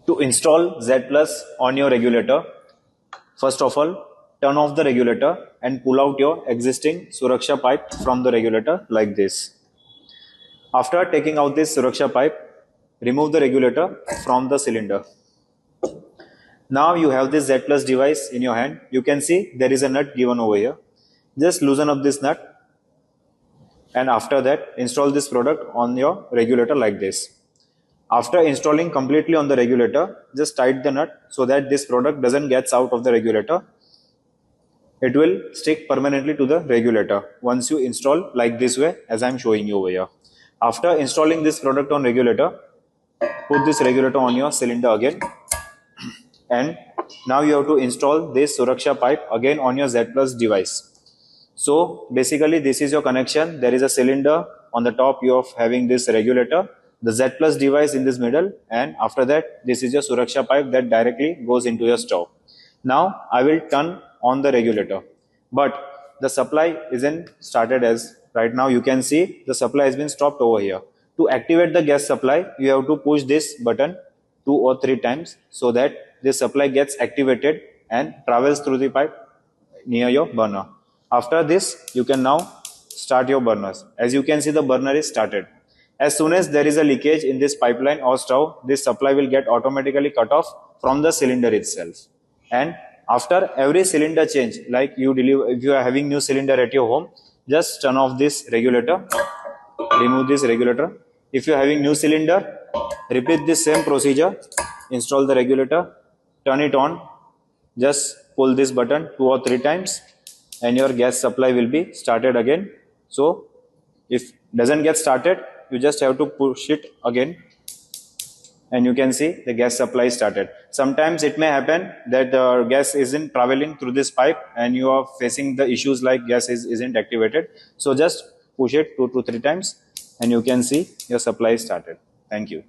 To install Z Plus on your regulator, first of all, turn off the regulator and pull out your existing Suraksha pipe from the regulator like this. After taking out this Suraksha pipe, remove the regulator from the cylinder. Now you have this Z Plus device in your hand. You can see there is a nut given over here. Just loosen up this nut, and after that install this product on your regulator like this. After installing completely on the regulator, just tighten the nut so that this product doesn't get out of the regulator. It will stick permanently to the regulator once you install like this way as I am showing you over here. After installing this product on regulator, put this regulator on your cylinder again, and now you have to install this Suraksha pipe again on your Z Plus device. So basically this is your connection. There is a cylinder on the top, you are having this regulator, the Z Plus device in this middle, and after that this is your Suraksha pipe that directly goes into your stove. Now I will turn on the regulator, but the supply isn't started. As right now you can see the supply has been stopped over here. To activate the gas supply, you have to push this button 2 or 3 times so that this supply gets activated and travels through the pipe near your burner. After this, you can now start your burners. As you can see, the burner is started. As soon as there is a leakage in this pipeline or stove, this supply will get automatically cut off from the cylinder itself. And after every cylinder change, like if you are having new cylinder at your home, just turn off this regulator, remove this regulator. If you are having new cylinder, repeat this same procedure, install the regulator, turn it on, just pull this button 2 or 3 times, and your gas supply will be started again. So if doesn't get started, you just have to push it again, and you can see the gas supply started. Sometimes it may happen that the gas isn't traveling through this pipe and you are facing the issues like gas isn't activated. So just push it 2 to 3 times and you can see your supply started. Thank you.